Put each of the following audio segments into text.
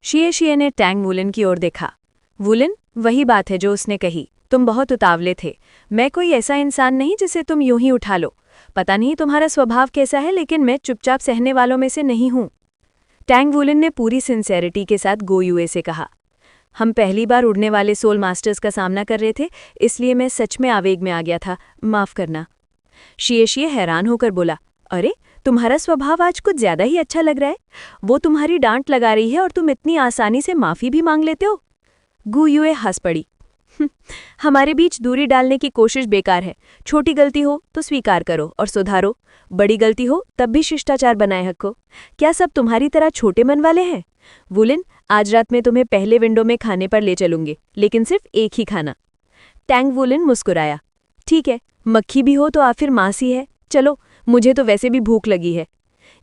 शिए ने Tang woollen की ओर देखा। वुलन, वही बात है जो उसने कही, तुम बहुत उतावले थे। मैं कोई ऐसा इंसान नहीं जिसे तुम यूं ही उठा लो। पता नहीं तुम्हारा स्वभाव कैसा है, लेकिन मैं चुपचाप सहने वालों में से नहीं हूं। टैंग वुलन ने पूरी सिंसेरिटी के साथ गो यूए से कहा। हम पहली बार उड़ने वाले सोल मास्टर्स का सामना कर रहे थे, इसलिए मैं सच में आवेग में आ गया था, माफ करना। शिए हैरान होकर बोला, अरे तुम्हारा स्वभाव आज कुछ ज्यादा ही अच्छा लग रहा है। वो तुम्हारी डांट लगा रही है और तुम इतनी आसानी से माफी भी मांग लेते हो। गु यूए हंस पड़ी। हमारे बीच दूरी डालने की कोशिश बेकार है। छोटी गलती हो तो स्वीकार करो और सुधारो, बड़ी गलती हो तब भी शिष्टाचार बनाए रखो। क्या सब तुम्हारी तरह छोटे मन वाले हैं? वुलन, आज रात में तुम्हें पहले विंडो में खाने पर ले चलूंगी, लेकिन सिर्फ एक ही खाना। टैंग वुलन मुस्कुराया। ठीक है, मक्खी भी हो तो आखिर मांस ही है। चलो, मुझे तो वैसे भी भूख लगी है।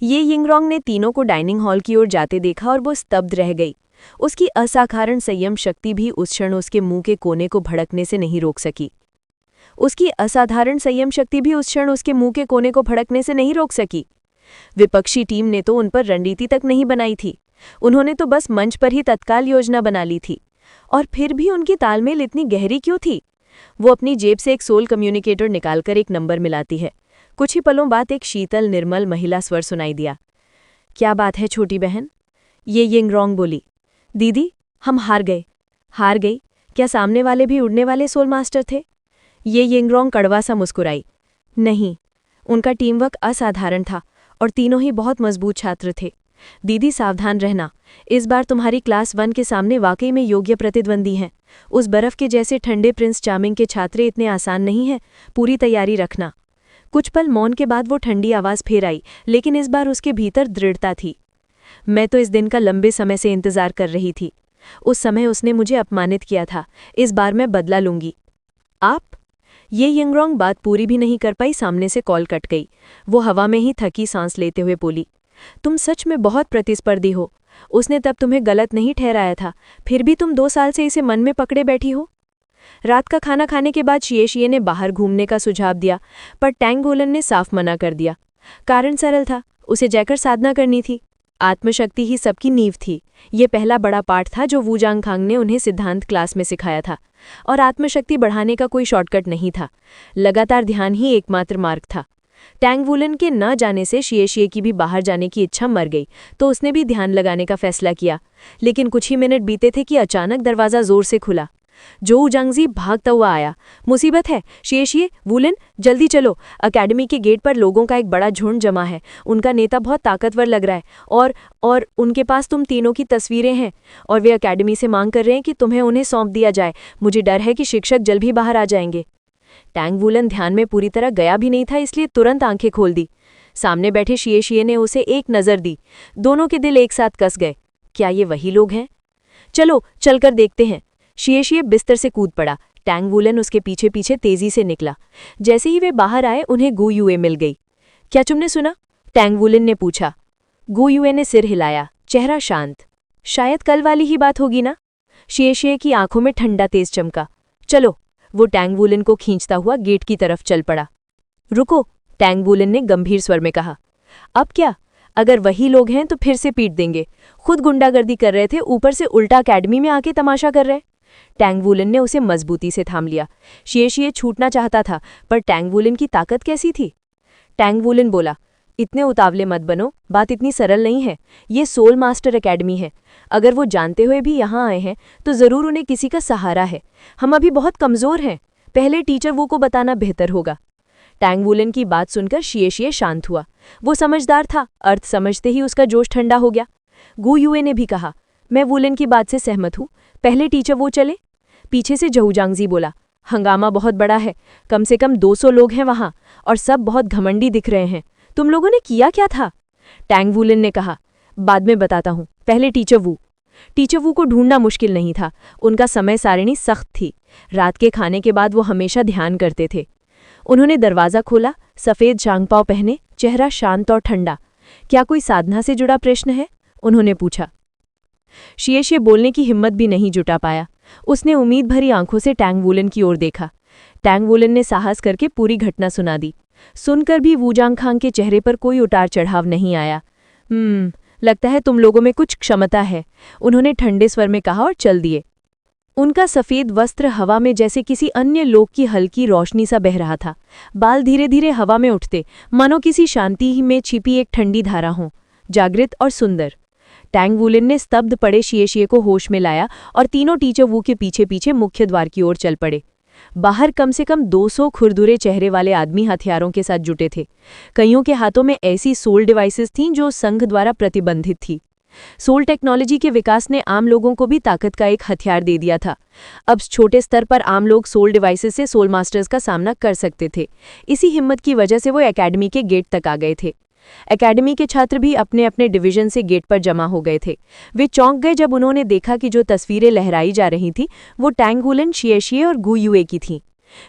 ये यिंगरोंग ने तीनों को डाइनिंग हॉल की ओर जाते देखा और वो स्तब्ध रह गई। उसकी असाधारण संयम शक्ति भी उस क्षण उसके मुंह के कोने को भड़कने से नहीं रोक सकी। विपक्षी टीम ने तो उन पर रणनीति तक नहीं बनाई थी। उन्होंने तो बस मंच पर ही तत्काल योजना बना ली थी। और फिर भी उनकी तालमेल इतनी गहरी क्यों थी? वो अपनी जेब से एक सोल कम्युनिकेटर निकालकर एक नंबर मिलाती है। कुछ ही पलों बाद एक शीतल निर्मल महिला स्वर सुनाई दिया। क्या बात है छोटी बहन? ये यिंगरोंग बोली। दीदी, हम हार गए। हार गई? क्या सामने वाले भी उड़ने वाले सोल मास्टर थे? ये यिंगरोंग कड़वा सा मुस्कुराई। नहीं, उनका टीमवर्क असाधारण था और तीनों ही बहुत मजबूत छात्र थे। दीदी, सावधान रहना। इस बार तुम्हारी क्लास 1 के सामने वाकई में योग्य प्रतिद्वंदी हैं। उस बर्फ के जैसे ठंडे प्रिंस चार्मिंग के छात्र इतने आसान नहीं हैं। पूरी तैयारी रखना। कुछ पल मौन के बाद वो ठंडी आवाज़ फिर आई, लेकिन इस बार उसके भीतर दृढ़ता थी। मैं तो इस दिन का लंबे समय से इंतजार कर रही थी। उस समय उसने मुझे अपमानित किया था। इस बार मैं बदला लूंगी। आप? ये यिंगरोंग बात पूरी भी नहीं कर पाई, सामने से कॉल कट गई। वो हवा में ही थकी सांस लेते हुए बोली, तुम सच में बहुत प्रतिस्पर्धी हो। उसने तब तुम्हें गलत नहीं ठहराया था, फिर भी तुम 2 साल से इसे मन में पकड़े बैठी हो। रात का खाना खाने के बाद शिए ने बाहर घूमने का सुझाव दिया, पर टैंग वुलन ने साफ मना कर दिया। कारण सरल था, उसे जाकर साधना करनी थी। आत्मशक्ति ही सबकी नींव थी। ये पहला बड़ा पाठ था जो वू जांगखांग ने उन्हें सिद्धांत क्लास में सिखाया था। और आत्मशक्ति बढ़ाने का कोई शॉर्टकट नहीं था। लगातार ध्यान ही एकमात्र मार्ग था। टैंग वुलन के न जाने से शिए की भी बाहर जाने की इच्छा मर गई, तो उसने भी ध्यान लगाने का फैसला किया। लेकिन कुछ ही मिनट बीते थे कि अचानक दरवाज़ा जोर से खुला। जोऊ जांगजी भागता हुआ आया। मुसीबत है, शिए, वुलन, जल्दी चलो। अकेडमी के गेट पर लोगों का एक बड़ा झुंड जमा है। उनका नेता बहुत ताकतवर लग रहा है और उनके पास तुम तीनों की तस्वीरें हैं और वे अकेडमी से मांग कर रहे हैं कि तुम्हें उन्हें सौंप दिया जाए। मुझे डर है कि शिक्षक जल्द ही बाहर आ जाएंगे। टैंग वुलन ध्यान में पूरी तरह गया भी नहीं था, इसलिए तुरंत आंखें खोल दी। सामने बैठे शिए ने उसे एक नज़र दी। दोनों के दिल एक साथ कस गए। क्या ये वही लोग हैं? चलो चलकर देखते हैं। शिए बिस्तर से कूद पड़ा। टैंग वुलन उसके पीछे पीछे तेजी से निकला। जैसे ही वे बाहर आए, उन्हें गु यूए मिल गई। क्या तुमने सुना? टैंग वुलन ने पूछा। गु यूए ने सिर हिलाया, चेहरा शांत। शायद कल वाली ही बात होगी ना? शिए की आंखों में ठंडा तेज चमका। चलो। वो टैंग वुलन को खींचता हुआ गेट की तरफ चल पड़ा। रुको, टैंग वुलन ने गंभीर स्वर में कहा। अब क्या? अगर वही लोग हैं तो फिर से पीट देंगे। खुद गुंडागर्दी कर रहे थे, ऊपर से उल्टा अकेडमी में आके तमाशा कर रहे। टैंग वुलन ने उसे मजबूती से थाम लिया। शिए छूटना चाहता था, पर टैंग वुलन की ताकत कैसी थी? टैंग वुलन बोला, इतने उतावले मत बनो, बात इतनी सरल नहीं है। ये सोल मास्टर एकेडमी है। अगर वो जानते हुए भी यहाँ आए हैं तो ज़रूर उन्हें किसी का सहारा है। हम अभी बहुत कमज़ोर हैं। पहले टीचर वो को बताना बेहतर होगा। टैंग वुलन की बात सुनकर शिए शांत हुआ। वो समझदार था, अर्थ समझते ही उसका जोश ठंडा हो गया। गु यूए ने भी कहा, मैं वुलन की बात से सहमत हूँ। पहले टीचर वो चले। पीछे से जोऊ जांगजी बोला, हंगामा बहुत बड़ा है। कम से कम 200 लोग हैं वहाँ और सब बहुत घमंडी दिख रहे हैं। तुम लोगों ने किया क्या था? टैंग वुलन ने कहा, बाद में बताता हूँ, पहले टीचर वू को ढूंढना मुश्किल नहीं था। उनका समय सारिणी सख्त थी। रात के खाने के बाद वो हमेशा ध्यान करते थे। उन्होंने दरवाज़ा खोला, सफ़ेद चांगपाव पहने, चेहरा शांत और ठंडा। क्या कोई साधना से जुड़ा प्रश्न है? उन्होंने पूछा। शिए बोलने की हिम्मत भी नहीं जुटा पाया। उसने उम्मीद भरी आंखों से टैंग वुलन की ओर देखा। टैंग वुलन ने साहस करके पूरी घटना सुना दी। सुनकर भी वू जांगखांग के चेहरे पर कोई उतार चढ़ाव नहीं आया। लगता है तुम लोगों में कुछ क्षमता है, उन्होंने ठंडे स्वर में कहा और चल दिए। उनका सफ़ेद वस्त्र हवा में जैसे किसी अन्य लोक की हल्की रोशनी सा बह रहा था। बाल धीरे धीरे हवा में उठते, मानो किसी शांति ही में छिपी एक ठंडी धारा हो, जागृत और सुंदर। टैंग वुलिन ने स्तब्ध पड़े शिए को होश में लाया और तीनों टीचर वू के पीछे पीछे मुख्य द्वार की ओर चल पड़े। बाहर कम से कम 200 खुरदुरे चेहरे वाले आदमी हथियारों के साथ जुटे थे। कईयों के हाथों में ऐसी सोल डिवाइसेस थीं जो संघ द्वारा प्रतिबंधित थी। सोल टेक्नोलॉजी के विकास ने आम लोगों को भी ताकत का एक हथियार दे दिया था। अब छोटे स्तर पर आम लोग सोल डिवाइसेस से सोल मास्टर्स का सामना कर सकते थे। इसी हिम्मत की वजह से वो एकेडमी के गेट तक आ गए थे। एकेडमी के छात्र भी अपने अपने डिवीजन से गेट पर जमा हो गए थे। वे चौंक गए जब उन्होंने देखा कि जो तस्वीरें लहराई जा रही थीं वो टैंग वुलिन, शिए और गु युए की थीं।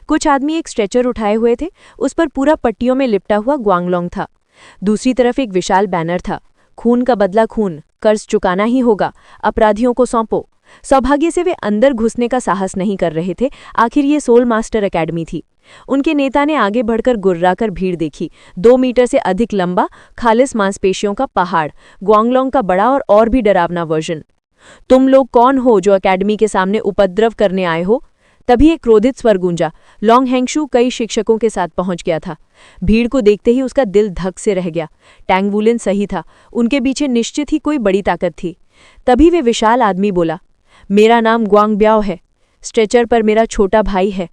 कुछ आदमी एक स्ट्रेचर उठाए हुए थे, उस पर पूरा पट्टियों में लिपटा हुआ ग्वांगलोंग था। दूसरी तरफ एक विशाल बैनर था, खून का बदला खून, कर्ज चुकाना ही होगा, अपराधियों को सौंपो। सौभाग्य से वे अंदर घुसने का साहस नहीं कर रहे थे, आखिर ये सोल मास्टर एकेडमी थी। उनके नेता ने आगे बढ़कर गुर्राकर भीड़ देखी। 2 मीटर से अधिक लंबा, खालिस मांसपेशियों का पहाड़, ग्वांगलोंग का बड़ा और भी डरावना वर्जन। तुम लोग कौन हो जो एकेडमी के सामने उपद्रव करने आए हो? तभी एक क्रोधित स्वर गूंजा। लॉन्ग हैंगशू कई शिक्षकों के साथ पहुंच गया था। भीड़ को देखते ही उसका दिल धक से रह गया। टैंग वुलिन सही था, उनके पीछे निश्चित ही कोई बड़ी ताकत थी। तभी वे विशाल आदमी बोला, मेरा नाम ग्वांग ब्याओ है, स्ट्रेचर पर मेरा छोटा भाई है।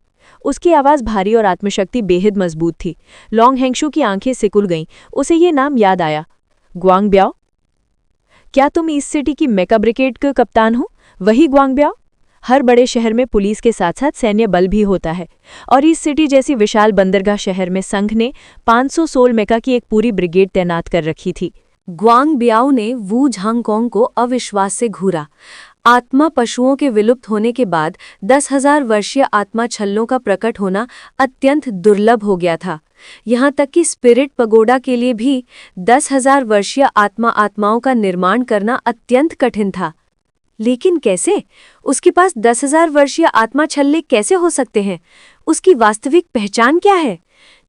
उसकी आवाज़ भारी और आत्मशक्ति बेहद मजबूत थी। लॉन्ग हैंगशू की आंखें सिकुड़ गईं, उसे ये नाम याद आया। ग्वांग ब्याओ? क्या तुम ईस्ट सिटी की मेका ब्रिगेड के कप्तान हो? वही ग्वांग ब्याओ? हर बड़े शहर में पुलिस के साथ साथ सैन्य बल भी होता है, और ईस्ट सिटी जैसी विशाल बंदरगाह शहर में संघ ने 500 सोल मेका की एक पूरी ब्रिगेड तैनात कर रखी थी। ग्वांग ब्याओ ने वू झांगकोंग को अविश्वास से घूरा। आत्मा पशुओं के विलुप्त होने के बाद 10,000 वर्षीय आत्मा छल्लों का प्रकट होना अत्यंत दुर्लभ हो गया था। यहाँ तक कि स्पिरिट पगोडा के लिए भी 10,000 वर्षीय आत्माओं का निर्माण करना अत्यंत कठिन था। लेकिन कैसे? उसके पास 10,000 वर्षीय आत्मा छल्ले कैसे हो सकते हैं? उसकी वास्तविक पहचान क्या है?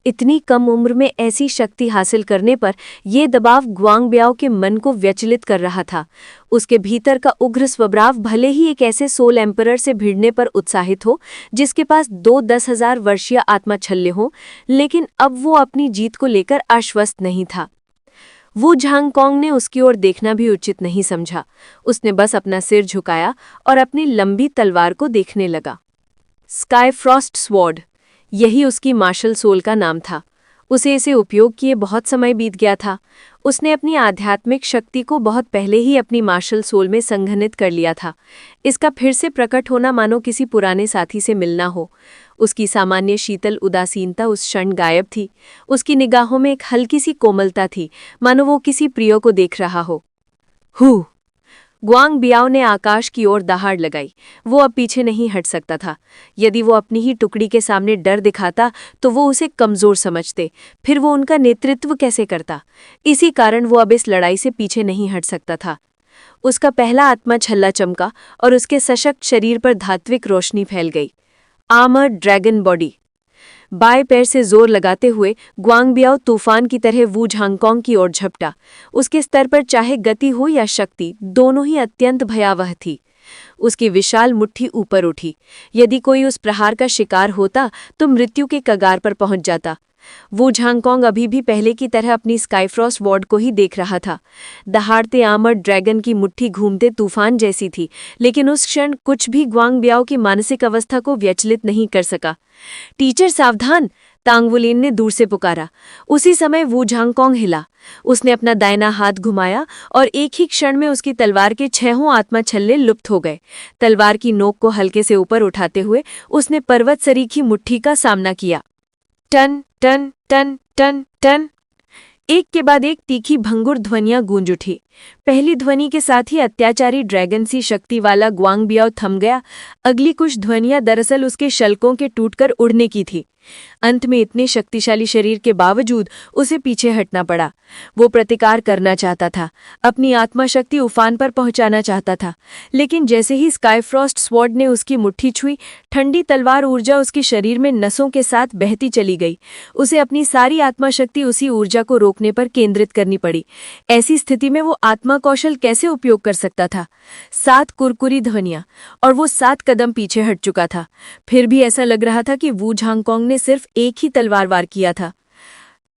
इतनी कम उम्र में ऐसी शक्ति हासिल करने पर यह दबाव ग्वांग ब्याओ के मन को व्यचलित कर रहा था। उसके भीतर का उग्र स्वभाव भले ही एक ऐसे सोल एम्परर से भिड़ने पर उत्साहित हो जिसके पास 10,000 वर्षीय आत्मा छल्ले हों, लेकिन अब वो अपनी जीत को लेकर आश्वस्त नहीं था। वू झांगकोंग ने उसकी ओर देखना भी उचित नहीं समझा। उसने बस अपना सिर झुकाया और अपनी लंबी तलवार को देखने लगा। स्काई फ्रॉस्ट स्वॉर्ड, यही उसकी मार्शल सोल का नाम था। उसे इसे उपयोग किए बहुत समय बीत गया था। उसने अपनी आध्यात्मिक शक्ति को बहुत पहले ही अपनी मार्शल सोल में संघनित कर लिया था। इसका फिर से प्रकट होना मानो किसी पुराने साथी से मिलना हो। उसकी सामान्य शीतल उदासीनता उस क्षण गायब थी। उसकी निगाहों में एक हल्की सी कोमलता थी, मानो वो किसी प्रिय को देख रहा हो। हू! ग्वांग ब्याओ ने आकाश की ओर दहाड़ लगाई। वो अब पीछे नहीं हट सकता था। यदि वो अपनी ही टुकड़ी के सामने डर दिखाता तो वो उसे कमजोर समझते, फिर वो उनका नेतृत्व कैसे करता? इसी कारण वो अब इस लड़ाई से पीछे नहीं हट सकता था। उसका पहला आत्मा छल्ला चमका और उसके सशक्त शरीर पर धात्विक रोशनी फैल गई। Armoured dragon body. बाएं पैर से जोर लगाते हुए ग्वांग ब्याओ तूफान की तरह वू झांगकोंग की ओर झपटा। उसके स्तर पर चाहे गति हो या शक्ति, दोनों ही अत्यंत भयावह थी। उसकी विशाल मुट्ठी ऊपर उठी। यदि कोई उस प्रहार का शिकार होता तो मृत्यु के कगार पर पहुंच जाता। वू झांगकोंग अभी भी पहले की तरह अपनी स्काईफ्रॉस्ट वॉर्ड को ही देख रहा था। दहाड़ते आर्मर्ड ड्रैगन की मुट्ठी घूमते तूफान जैसी थी, लेकिन उस क्षण कुछ भी ग्वांग ब्याओ की मानसिक अवस्था को व्यचलित नहीं कर सका। टीचर सावधान! तांग वुलिन ने दूर से पुकारा। उसी समय वू झांगकोंग हिला। उसने अपना दाहिना हाथ घुमाया और एक ही क्षण में उसकी तलवार के 6 आत्मा छल्ले लुप्त हो गए। तलवार की नोक को हल्के से ऊपर उठाते हुए उसने पर्वत सरीखी मुट्ठी का सामना किया। टन टन टन टन टन, एक के बाद एक तीखी भंगुर ध्वनियां गूंज उठी। पहली ध्वनि के साथ ही अत्याचारी ड्रैगन सी शक्ति वाला ग्वांग ब्याओ थम गया। अगली कुछ ध्वनियां दरअसल उसके शल्कों के टूटकर उड़ने की थी। अंत में इतने शक्तिशाली शरीर के बावजूद उसे पीछे हटना पड़ा। वो प्रतिकार करना चाहता था, अपनी आत्मा शक्ति उफान पर पहुंचाना चाहता था, लेकिन जैसे ही स्काईफ्रॉस्ट स्वॉर्ड ने उसकी मुट्ठी छुई, ठंडी तलवार ऊर्जा उसके शरीर में नसों के साथ बहती चली गई। उसे अपनी सारी आत्मा शक्ति उसी ऊर्जा को रोकने पर केंद्रित करनी पड़ी। ऐसी स्थिति में वो आत्मा कौशल कैसे उपयोग कर सकता था? 7 कुरकुरी ध्वनियां, और वो 7 कदम पीछे हट चुका था। फिर भी ऐसा लग रहा था कि वू झांगकोंग ने सिर्फ एक ही तलवार वार किया था।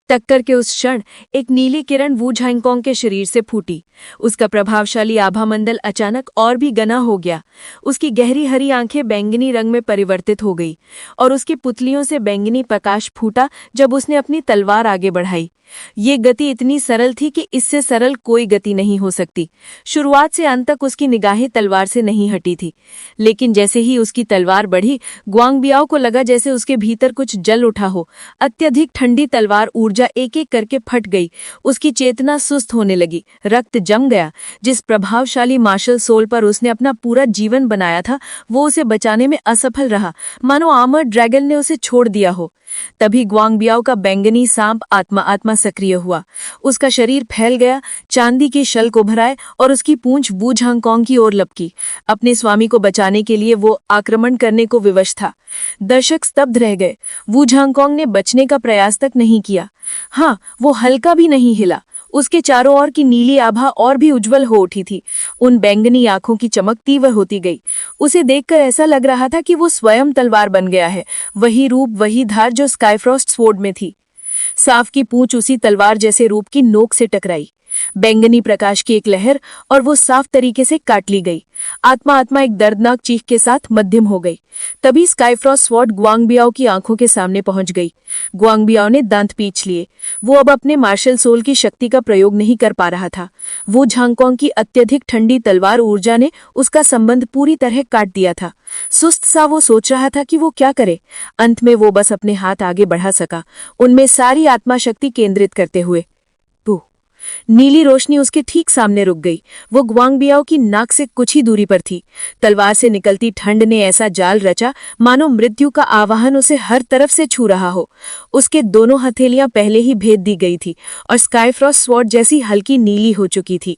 टक्कर के उस क्षण एक नीली किरण वू झांगकोंग के शरीर से फूटी। उसका प्रभावशाली आभामंडल अचानक और भी घना हो गया। उसकी गहरी हरी आंखें बैंगनी रंग में परिवर्तित हो गई और उसकी पुतलियों से बैंगनी प्रकाश फूटा जब उसने अपनी तलवार आगे बढ़ाई। ये गति इतनी सरल थी कि इससे सरल कोई गति नहीं हो सकती। शुरुआत से अंत तक उसकी निगाहें तलवार से नहीं हटी थी, लेकिन जैसे ही उसकी तलवार बढ़ी, ग्वांगबियाओ को लगा जैसे उसके भीतर कुछ जल उठा हो। अत्यधिक ठंडी तलवार ऊर्जा एक एक करके फट गई। उसकी चेतना सुस्त होने लगी, रक्त जम गया। जिस प्रभावशाली मार्शल सोल पर उसने अपना पूरा जीवन बनाया था, वो उसे बचाने में असफल रहा, मानो आर्मर्ड ड्रैगन ने उसे छोड़ दिया हो। तभी ग्वांगबियाओ का बैंगनी सांप आत्मा सक्रिय हुआ। उसका शरीर फैल गया, चांदी के शल को भराए और उसकी पूंछ वू झांगकोंग की ओर लपकी। अपने स्वामी को बचाने के लिए वो आक्रमण करने को विवश था। दर्शक स्तब्ध रह गए। वू झांगकोंग ने बचने का प्रयास तक नहीं किया। हाँ, वो हल्का भी नहीं हिला। उसके चारों ओर की नीली आभा और भी उज्जवल हो उठी थी। उन बैंगनी आंखों की चमक तीव्र होती गई। उसे देखकर ऐसा लग रहा था कि वो स्वयं तलवार बन गया है, वही रूप, वही धार जो स्काईफ्रॉस्ट स्वॉर्ड में थी। सांप की पूंछ उसी तलवार जैसे रूप की नोक से टकराई। बैंगनी प्रकाश की एक लहर और वो साफ तरीके से काट ली गई। आत्मा एक दर्दनाक चीख के साथ मध्यम हो गई। तभी स्काईफ्रॉस्ट स्वॉर्ड ग्वांगबियाओ की आंखों के सामने पहुंच गई। ग्वांगबियाओ ने दांत पींच लिए। वो अब अपने मार्शल सोल की शक्ति का प्रयोग नहीं कर पा रहा था। वो झांगकोंग की अत्यधिक ठंडी तलवार ऊर्जा ने उसका संबंध पूरी तरह काट दिया था। सुस्त सा वो सोच रहा था कि वो क्या करे। अंत में वो बस अपने हाथ आगे बढ़ा सका, उनमें सारी आत्मा शक्ति केंद्रित करते हुए। नीली रोशनी उसके ठीक सामने रुक गई। वो ग्वांगबियाओ की नाक से कुछ ही दूरी पर थी। तलवार से निकलती ठंड ने ऐसा जाल रचा मानो मृत्यु का आवाहन उसे हर तरफ से छू रहा हो। उसके दोनों हथेलियां पहले ही भेद दी गई थी और स्काईफ्रॉस्ट स्वॉर्ड जैसी हल्की नीली हो चुकी थी।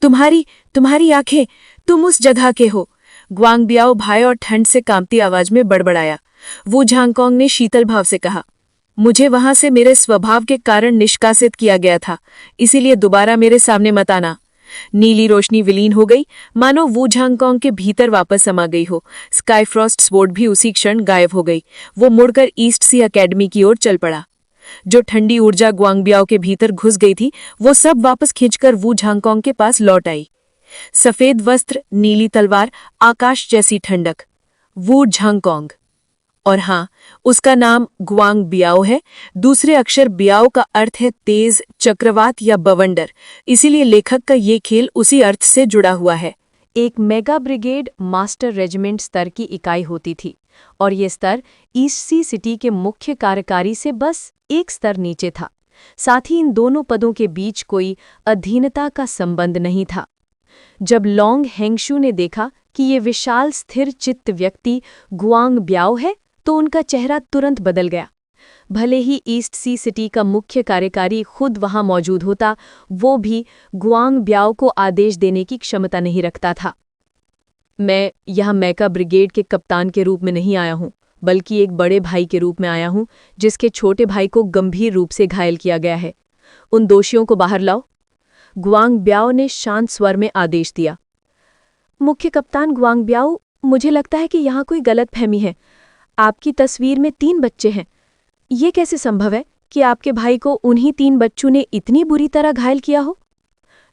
तुम्हारी आंखें, तुम उस जगह के हो, ग्वांगबियाओ भय और ठंड से कांपती आवाज में बड़बड़ाया। वू झांगकोंग ने शीतल भाव से कहा, मुझे वहां से मेरे स्वभाव के कारण निष्कासित किया गया था, इसीलिए दोबारा मेरे सामने मत आना। नीली रोशनी विलीन हो गई, मानो वू झांगकोंग के भीतर वापस समा गई हो। स्काईफ्रॉस्ट स्वॉर्ड भी उसी क्षण गायब हो गई। वो मुड़कर ईस्ट सी अकेडमी की ओर चल पड़ा। जो ठंडी ऊर्जा ग्वांगबियाओ के भीतर घुस गई थी, वो सब वापस खींचकर वू झांगकोंग के पास लौट आई। सफेद वस्त्र, नीली तलवार, आकाश जैसी ठंडक। वू झांगकोंग। और हाँ, उसका नाम ग्वांगबियाओ है। दूसरे अक्षर बियाओ का अर्थ है तेज, चक्रवात या बवंडर। इसीलिए लेखक का ये खेल उसी अर्थ से जुड़ा हुआ है। एक मेगा ब्रिगेड मास्टर रेजिमेंट स्तर की इकाई होती थी और ये स्तर ईस्ट सी सिटी के मुख्य कार्यकारी से बस एक स्तर नीचे था। साथ ही इन दोनों पदों के बीच कोई अधीनता का संबंध नहीं था। जब लॉन्ग हेंगशू ने देखा कि ये विशाल स्थिर चित्त व्यक्ति ग्वांगबियाओ है, तो उनका चेहरा तुरंत बदल गया। भले ही ईस्ट सी सिटी का मुख्य कार्यकारी खुद वहां मौजूद होता, वो भी ग्वांगबियाओ को आदेश देने की क्षमता नहीं रखता था। मैं यहाँ मेगा ब्रिगेड के कप्तान के रूप में नहीं आया हूँ, बल्कि एक बड़े भाई के रूप में आया हूँ, जिसके छोटे भाई को गंभीर रूप से घायल किया गया है। उन दोषियों को बाहर लाओ, ग्वांगबियाओ ने शांत स्वर में आदेश दिया। मुख्य कप्तान ग्वांगबियाओ, मुझे लगता है कि यहाँ कोई गलतफहमी है। आपकी तस्वीर में 3 बच्चे हैं। ये कैसे संभव है कि आपके भाई को उन्हीं 3 बच्चों ने इतनी बुरी तरह घायल किया हो?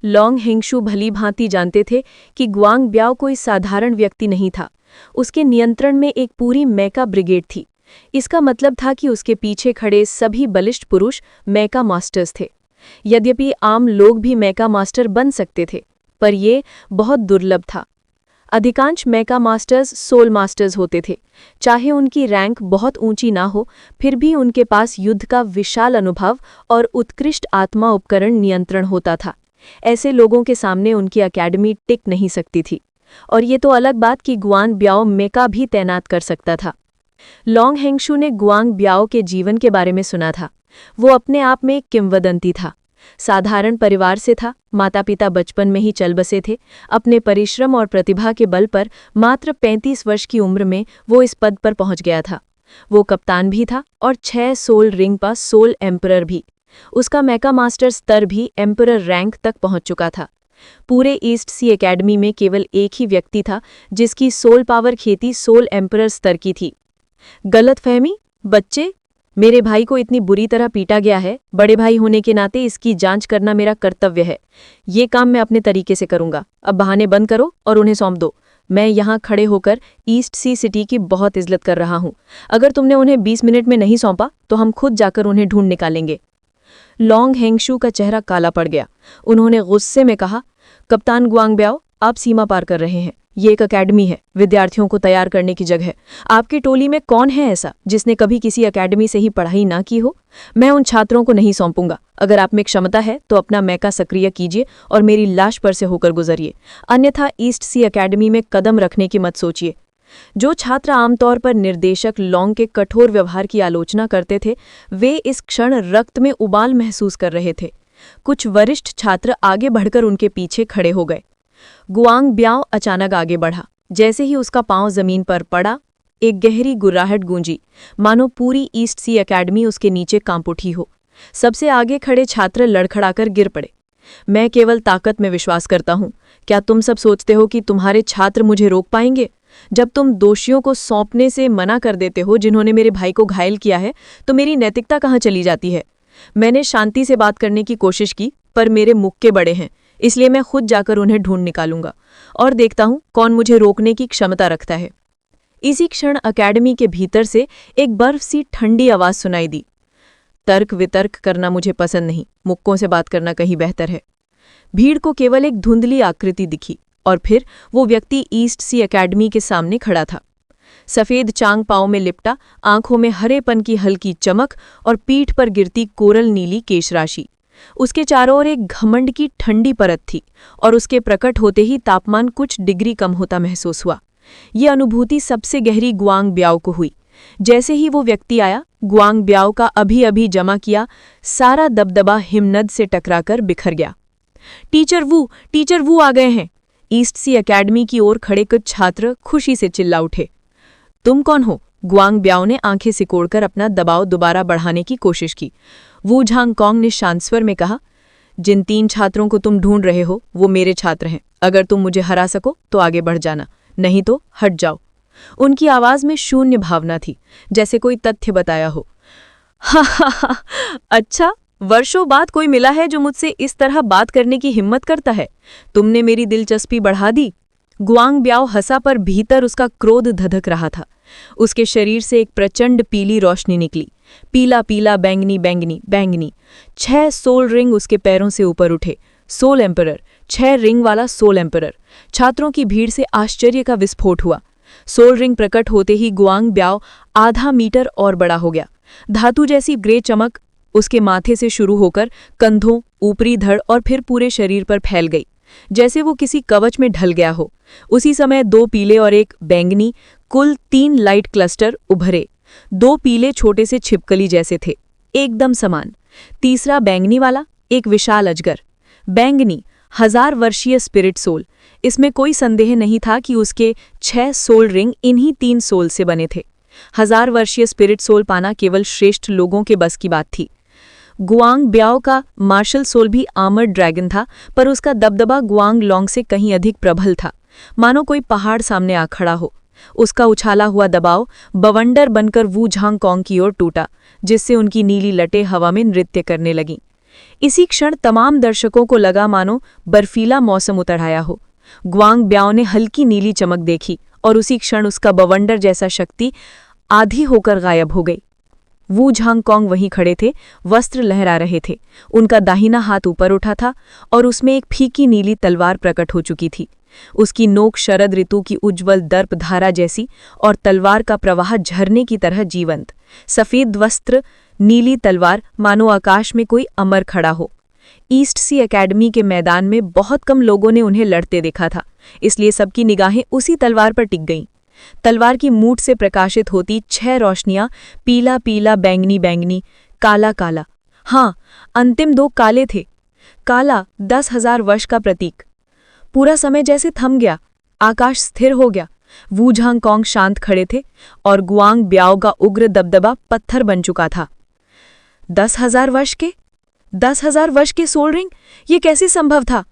लॉन्ग हेंगशू भली भांति जानते थे कि ग्वांगबियाओ कोई साधारण व्यक्ति नहीं था। उसके नियंत्रण में एक पूरी मेगा ब्रिगेड थी। इसका मतलब था कि उसके पीछे खड़े सभी बलिष्ठ पुरुष मेगा मास्टर्स थे। यद्यपि आम लोग भी मेगा मास्टर बन सकते थे, पर यह बहुत दुर्लभ था। अधिकांश मेगा मास्टर्स सोल मास्टर्स होते थे। चाहे उनकी रैंक बहुत ऊंची ना हो, फिर भी उनके पास युद्ध का विशाल अनुभव और उत्कृष्ट आत्मा उपकरण नियंत्रण होता था। ऐसे लोगों के सामने उनकी अकेडमी टिक नहीं सकती थी। और ये तो अलग बात कि ग्वांगबियाओ मेका भी तैनात कर सकता था। लॉन्ग हेंगशू ने गुआंग ब्याओ के जीवन के बारे में सुना था। वो अपने आप में एक किंवदंती था। साधारण परिवार से था, माता पिता बचपन में ही चल बसे थे। अपने परिश्रम और प्रतिभा के बल पर मात्र 35 वर्ष की उम्र में वो इस पद पर पहुंच गया था। वो कप्तान भी था और 6 सोल रिंग का सोल एम्परर भी। उसका मैका मास्टर स्तर भी एम्परर रैंक तक पहुंच चुका था। पूरे ईस्ट सी एकेडमी में केवल एक ही व्यक्ति था जिसकी सोल पावर खेती सोल एम्परर स्तर की थी। गलतफहमी? बच्चे, मेरे भाई को इतनी बुरी तरह पीटा गया है, बड़े भाई होने के नाते इसकी जांच करना मेरा कर्तव्य है। ये काम मैं अपने तरीके से करूंगा। अब बहाने बंद करो और उन्हें सौंप दो। मैं यहाँ खड़े होकर ईस्ट सी सिटी की बहुत इज्जत कर रहा हूँ। अगर तुमने उन्हें 20 मिनट में नहीं सौंपा तो हम खुद जाकर उन्हें ढूंढ निकालेंगे। लॉन्ग हेंगशू का चेहरा काला पड़ गया। उन्होंने गुस्से में कहा, कप्तान गुआंग ब्याओ, आप सीमा पार कर रहे हैं। ये एक अकेडमी है, विद्यार्थियों को तैयार करने की जगह है। आपकी टोली में कौन है ऐसा जिसने कभी किसी अकेडमी से ही पढ़ाई ना की हो? मैं उन छात्रों को नहीं सौंपूंगा। अगर आप में क्षमता है तो अपना मैका सक्रिय कीजिए और मेरी लाश पर से होकर गुजरिए, अन्यथा ईस्ट सी अकेडमी में कदम रखने की मत सोचिए। जो छात्र आमतौर पर निर्देशक लॉन्ग के कठोर व्यवहार की आलोचना करते थे, वे इस क्षण रक्त में उबाल महसूस कर रहे थे। कुछ वरिष्ठ छात्र आगे बढ़कर उनके पीछे खड़े हो गए। गुआंग ब्याओ अचानक आगे बढ़ा। जैसे ही उसका पांव जमीन पर पड़ा, एक गहरी गुर्राहट गूंजी, मानो पूरी ईस्ट सी एकेडमी उसके नीचे कांप उठी हो। सबसे आगे खड़े छात्र लड़खड़ाकर गिर पड़े। मैं केवल ताकत में विश्वास करता हूं। क्या तुम सब सोचते हो कि तुम्हारे छात्र मुझे रोक पाएंगे? जब तुम दोषियों को सौंपने से मना कर देते हो जिन्होंने मेरे भाई को घायल किया है, तो मेरी नैतिकता कहाँ चली जाती है? मैंने शांति से बात करने की कोशिश की, पर मेरे मुक्के बड़े हैं, इसलिए मैं खुद जाकर उन्हें ढूंढ निकालूंगा और देखता हूं कौन मुझे रोकने की क्षमता रखता है। इसी क्षण अकेडमी के भीतर से एक बर्फ सी ठंडी आवाज सुनाई दी। तर्क वितर्क करना मुझे पसंद नहीं, मुक्कों से बात करना कहीं बेहतर है। भीड़ को केवल एक धुंधली आकृति दिखी और फिर वो व्यक्ति ईस्ट सी एकेडमी के सामने खड़ा था। सफेद चांग पांव में लिपटा, आंखों में हरेपन की हल्की चमक और पीठ पर गिरती कोरल नीली केशराशि। उसके चारों ओर एक घमंड की ठंडी परत थी और उसके प्रकट होते ही तापमान कुछ डिग्री कम होता महसूस हुआ। ये अनुभूति सबसे गहरी गुआंग ब्याओ को हुई। जैसे ही वो व्यक्ति आया, गुआंग ब्याओ का अभी अभी जमा किया सारा दबदबा हिमनद से टकराकर बिखर गया। टीचर वू आ गए हैं। ईस्ट सी एकेडमी की ओर खड़े कुछ छात्र खुशी से चिल्ला उठे। तुम कौन हो? गुआंग ब्याओ ने आंखें सिकोड़कर अपना दबाव दोबारा बढ़ाने की कोशिश की। वू झांगकोंग ने शांत स्वर में कहा, जिन 3 छात्रों को तुम ढूंढ रहे हो वो मेरे छात्र हैं। अगर तुम मुझे हरा सको तो आगे बढ़ जाना, नहीं तो हट जाओ। उनकी आवाज में शून्य भावना थी, जैसे कोई तथ्य बताया हो। हा, अच्छा, वर्षों बाद कोई मिला है जो मुझसे इस तरह बात करने की हिम्मत करता है। तुमने मेरी दिलचस्पी बढ़ा दी। गुआंग ब्याओ हंसा, पर भीतर उसका क्रोध धधक रहा था। उसके शरीर से एक प्रचंड पीली रोशनी निकली। पीला पीला, बैंगनी बैंगनी बैंगनी। 6 सोल रिंग उसके पैरों से ऊपर उठे। सोल एम्परर, 6 रिंग वाला सोल एम्परर। छात्रों की भीड़ से आश्चर्य का विस्फोट हुआ। सोल रिंग प्रकट होते ही गुआंग ब्याओ आधा मीटर और बड़ा हो गया। धातु जैसी ग्रे चमक उसके माथे से शुरू होकर कंधों, ऊपरी धड़ और फिर पूरे शरीर पर फैल गई, जैसे वो किसी कवच में ढल गया हो। उसी समय 2 पीले और एक बैंगनी, कुल 3 लाइट क्लस्टर उभरे। 2 पीले छोटे से छिपकली जैसे थे, एकदम समान। तीसरा बैंगनी वाला, एक विशाल अजगर। बैंगनी, 1000 वर्षीय स्पिरिट सोल। इसमें कोई संदेह नहीं था कि उसके 6 सोल रिंग इन्हीं 3 सोल से बने थे। 1000 वर्षीय स्पिरिट सोल पाना केवल श्रेष्ठ लोगों के बस की बात थी। गुआंग ब्याओ का मार्शल सोल भी आर्मर्ड ड्रैगन था, पर उसका दबदबा गुआंग लॉन्ग से कहीं अधिक प्रबल था, मानो कोई पहाड़ सामने आ खड़ा हो। उसका उछाला हुआ दबाव बवंडर बनकर वू झांगकोंग की ओर टूटा, जिससे उनकी नीली लटें हवा में नृत्य करने लगीं। इसी क्षण तमाम दर्शकों को लगा मानो बर्फीला मौसम उतर आया हो। गुआंग ब्याओ ने हल्की नीली चमक देखी और उसी क्षण उसका बवंडर जैसा शक्ति आधी होकर गायब हो गई। वू झांगकोंग वहीं खड़े थे, वस्त्र लहरा रहे थे। उनका दाहिना हाथ ऊपर उठा था और उसमें एक फीकी नीली तलवार प्रकट हो चुकी थी। उसकी नोक शरद ऋतु की उज्ज्वल दर्प धारा जैसी और तलवार का प्रवाह झरने की तरह जीवंत। सफेद वस्त्र, नीली तलवार, मानो आकाश में कोई अमर खड़ा हो। ईस्ट सी एकेडमी के मैदान में बहुत कम लोगों ने उन्हें लड़ते देखा था, इसलिए सबकी निगाहें उसी तलवार पर टिक गईं। तलवार की मूठ से प्रकाशित होती 6 रोशनियां, पीला पीला, बैंगनी बैंगनी, काला काला। हाँ, अंतिम 2 काले थे। काला 10,000 वर्ष का प्रतीक। पूरा समय जैसे थम गया, आकाश स्थिर हो गया। वू झांगकोंग शांत खड़े थे और गुआंग ब्याओ का उग्र दबदबा पत्थर बन चुका था। 10,000 वर्ष के 10,000 वर्ष के सोल रिंग, ये कैसे संभव था?